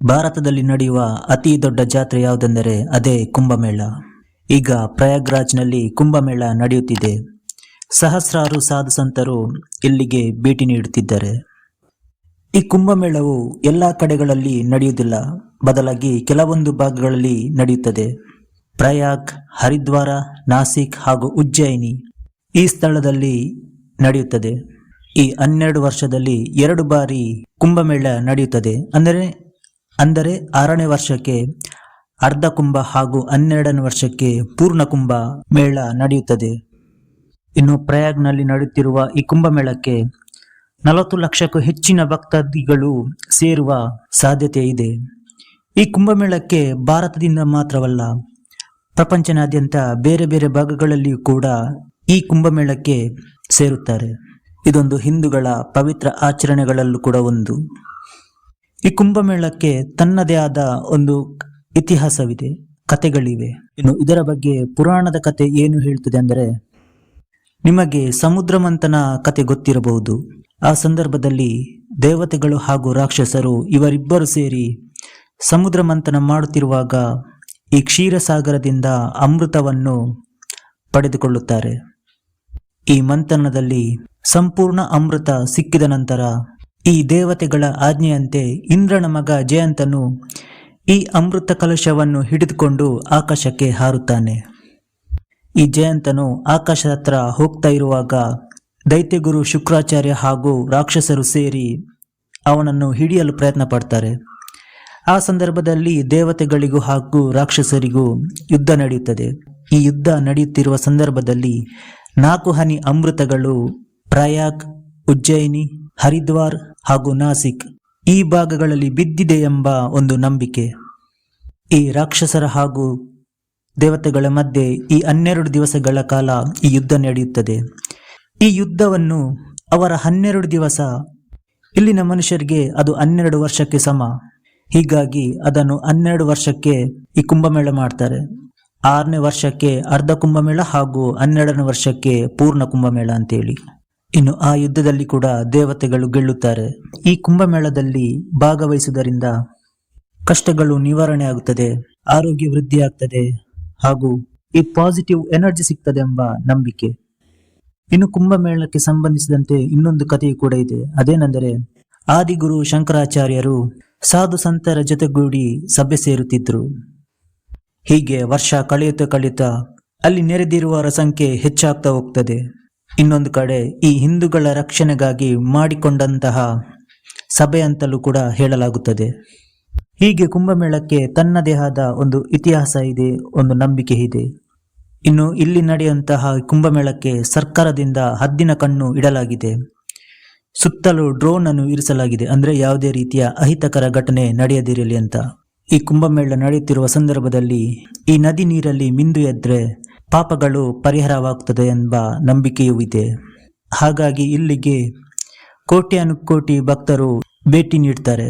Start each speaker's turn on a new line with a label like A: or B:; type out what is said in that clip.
A: ಭಾರತದಲ್ಲಿ ನಡೆಯುವ ಅತಿ ದೊಡ್ಡ ಜಾತ್ರೆ ಯಾವುದೆಂದರೆ ಅದೇ ಕುಂಭಮೇಳ. ಈಗ ಪ್ರಯಾಗ್ರಾಜ್ನಲ್ಲಿ ಕುಂಭಮೇಳ ನಡೆಯುತ್ತಿದೆ. ಸಹಸ್ರಾರು ಸಾಧು ಸಂತರು ಇಲ್ಲಿಗೆ ಭೇಟಿ ನೀಡುತ್ತಿದ್ದಾರೆ. ಈ ಕುಂಭಮೇಳವು ಎಲ್ಲ ಕಡೆಗಳಲ್ಲಿ ನಡೆಯುವುದಿಲ್ಲ, ಬದಲಾಗಿ ಕೆಲವೊಂದು ಭಾಗಗಳಲ್ಲಿ ನಡೆಯುತ್ತದೆ. ಪ್ರಯಾಗ್, ಹರಿದ್ವಾರ, ನಾಸಿಕ್ ಹಾಗೂ ಉಜ್ಜಯಿನಿ ಈ ಸ್ಥಳದಲ್ಲಿ ನಡೆಯುತ್ತದೆ. ಈ 12 ವರ್ಷದಲ್ಲಿ 2 ಬಾರಿ ಕುಂಭಮೇಳ ನಡೆಯುತ್ತದೆ. ಅಂದರೆ 6ನೇ ವರ್ಷಕ್ಕೆ ಅರ್ಧ ಕುಂಭ ಹಾಗೂ 12ನೇ ವರ್ಷಕ್ಕೆ ಪೂರ್ಣ ಕುಂಭ ಮೇಳ ನಡೆಯುತ್ತದೆ. ಇನ್ನು ಪ್ರಯಾಗ್ನಲ್ಲಿ ನಡೆಯುತ್ತಿರುವ ಈ ಕುಂಭಮೇಳಕ್ಕೆ 40 ಲಕ್ಷಕ್ಕೂ ಹೆಚ್ಚಿನ ಭಕ್ತಾದಿಗಳು ಸೇರುವ ಸಾಧ್ಯತೆ ಇದೆ. ಈ ಕುಂಭಮೇಳಕ್ಕೆ ಭಾರತದಿಂದ ಮಾತ್ರವಲ್ಲ, ಪ್ರಪಂಚನಾದ್ಯಂತ ಬೇರೆ ಬೇರೆ ಭಾಗಗಳಲ್ಲಿಯೂ ಕೂಡ ಈ ಕುಂಭಮೇಳಕ್ಕೆ ಸೇರುತ್ತಾರೆ. ಇದೊಂದು ಹಿಂದೂಗಳ ಪವಿತ್ರ ಆಚರಣೆಗಳಲ್ಲೂ ಕೂಡ ಒಂದು. ಈ ಕುಂಭಮೇಳಕ್ಕೆ ತನ್ನದೇ ಆದ ಒಂದು ಇತಿಹಾಸವಿದೆ, ಕಥೆಗಳಿವೆ. ಇನ್ನು ಇದರ ಬಗ್ಗೆ ಪುರಾಣದ ಕತೆ ಏನು ಹೇಳ್ತದೆ ಅಂದರೆ, ನಿಮಗೆ ಸಮುದ್ರ ಮಂಥನ ಕತೆ ಗೊತ್ತಿರಬಹುದು. ಆ ಸಂದರ್ಭದಲ್ಲಿ ದೇವತೆಗಳು ಹಾಗೂ ರಾಕ್ಷಸರು ಇವರಿಬ್ಬರು ಸೇರಿ ಸಮುದ್ರ ಮಂಥನ ಮಾಡುತ್ತಿರುವಾಗ ಈ ಕ್ಷೀರಸಾಗರದಿಂದ ಅಮೃತವನ್ನು ಪಡೆದುಕೊಳ್ಳುತ್ತಾರೆ. ಈ ಮಂಥನದಲ್ಲಿ ಸಂಪೂರ್ಣ ಅಮೃತ ಸಿಕ್ಕಿದ ನಂತರ ಈ ದೇವತೆಗಳ ಆಜ್ಞೆಯಂತೆ ಇಂದ್ರನ ಮಗ ಜಯಂತನು ಈ ಅಮೃತ ಕಲಶವನ್ನು ಹಿಡಿದುಕೊಂಡು ಆಕಾಶಕ್ಕೆ ಹಾರುತ್ತಾನೆ. ಈ ಜಯಂತನು ಆಕಾಶದ ಹತ್ರ ಹೋಗ್ತಾ ಇರುವಾಗ ದೈತ್ಯಗುರು ಶುಕ್ರಾಚಾರ್ಯ ಹಾಗೂ ರಾಕ್ಷಸರು ಸೇರಿ ಅವನನ್ನು ಹಿಡಿಯಲು ಪ್ರಯತ್ನ ಪಡ್ತಾರೆ. ಆ ಸಂದರ್ಭದಲ್ಲಿ ದೇವತೆಗಳಿಗೂ ಹಾಗೂ ರಾಕ್ಷಸರಿಗೂ ಯುದ್ಧ ನಡೆಯುತ್ತದೆ. ಈ ಯುದ್ಧ ನಡೆಯುತ್ತಿರುವ ಸಂದರ್ಭದಲ್ಲಿ 4 ಹನಿ ಅಮೃತಗಳು ಪ್ರಯಾಗ್, ಉಜ್ಜಯಿನಿ, ಹರಿದ್ವಾರ್ ಹಾಗೂ ನಾಸಿಕ್ ಈ ಭಾಗಗಳಲ್ಲಿ ಬಿದ್ದಿದೆ ಎಂಬ ಒಂದು ನಂಬಿಕೆ. ಈ ರಾಕ್ಷಸರ ಹಾಗೂ ದೇವತೆಗಳ ಮಧ್ಯೆ ಈ 12 ದಿವಸಗಳ ಕಾಲ ಈ ಯುದ್ಧ ನಡೆಯುತ್ತದೆ. ಈ ಯುದ್ಧವನ್ನು ಅವರ 12 ದಿವಸ, ಇಲ್ಲಿನ ಮನುಷ್ಯರಿಗೆ ಅದು 12 ವರ್ಷಕ್ಕೆ ಸಮ. ಹೀಗಾಗಿ ಅದನ್ನು 12 ವರ್ಷಕ್ಕೆ ಈ ಕುಂಭಮೇಳ ಮಾಡ್ತಾರೆ. 6ನೇ ವರ್ಷಕ್ಕೆ ಅರ್ಧ ಕುಂಭಮೇಳ ಹಾಗೂ 12ನೇ ವರ್ಷಕ್ಕೆ ಪೂರ್ಣ ಕುಂಭಮೇಳ ಅಂತೇಳಿ. ಇನ್ನು ಆ ಯುದ್ಧದಲ್ಲಿ ಕೂಡ ದೇವತೆಗಳು ಗೆಲ್ಲುತ್ತಾರೆ. ಈ ಕುಂಭಮೇಳದಲ್ಲಿ ಭಾಗವಹಿಸುವುದರಿಂದ ಕಷ್ಟಗಳು ನಿವಾರಣೆ ಆಗುತ್ತದೆ, ಆರೋಗ್ಯ ವೃದ್ಧಿ ಆಗ್ತದೆ ಹಾಗೂ ಈ ಪಾಸಿಟಿವ್ ಎನರ್ಜಿ ಸಿಗ್ತದೆ ಎಂಬ ನಂಬಿಕೆ. ಇನ್ನು ಕುಂಭಮೇಳಕ್ಕೆ ಸಂಬಂಧಿಸಿದಂತೆ ಇನ್ನೊಂದು ಕಥೆಯು ಕೂಡ ಇದೆ. ಅದೇನೆಂದರೆ, ಆದಿಗುರು ಶಂಕರಾಚಾರ್ಯರು ಸಾಧು ಸಂತರ ಜೊತೆಗೂಡಿ ಸಭೆ ಸೇರುತ್ತಿದ್ರು. ಹೀಗೆ ವರ್ಷ ಕಳೆಯುತ್ತಾ ಅಲ್ಲಿ ನೆರೆದಿರುವವರ ಸಂಖ್ಯೆ ಹೆಚ್ಚಾಗ್ತಾ ಹೋಗ್ತದೆ. ಇನ್ನೊಂದು ಕಡೆ ಈ ಹಿಂದೂಗಳ ರಕ್ಷಣೆಗಾಗಿ ಮಾಡಿಕೊಂಡಂತಹ ಸಭೆ ಅಂತಲೂ ಕೂಡ ಹೇಳಲಾಗುತ್ತದೆ. ಹೀಗೆ ಕುಂಭಮೇಳಕ್ಕೆ ತನ್ನದೇ ಆದ ಒಂದು ಇತಿಹಾಸ ಇದೆ, ಒಂದು ನಂಬಿಕೆ ಇದೆ. ಇನ್ನು ಇಲ್ಲಿ ನಡೆಯುವಂತಹ ಕುಂಭಮೇಳಕ್ಕೆ ಸರ್ಕಾರದಿಂದ ಹದ್ದಿನ ಕಣ್ಣು ಇಡಲಾಗಿದೆ. ಸುತ್ತಲೂ ಡ್ರೋನ್ ಅನ್ನು ಇರಿಸಲಾಗಿದೆ, ಅಂದ್ರೆ ಯಾವುದೇ ರೀತಿಯ ಅಹಿತಕರ ಘಟನೆ ನಡೆಯದಿರಲಿ ಅಂತ. ಈ ಕುಂಭಮೇಳ ನಡೆಯುತ್ತಿರುವ ಸಂದರ್ಭದಲ್ಲಿ ಈ ನದಿ ನೀರಲ್ಲಿ ಮಿಂದು ಎದ್ರೆ ಪಾಪಗಳು ಪರಿಹಾರವಾಗುತ್ತದೆ ಎಂಬ ನಂಬಿಕೆಯೂ ಇದೆ. ಹಾಗಾಗಿ ಇಲ್ಲಿಗೆ ಕೋಟ್ಯಾನುಕೋಟಿ ಭಕ್ತರು ಭೇಟಿ ನೀಡ್ತಾರೆ.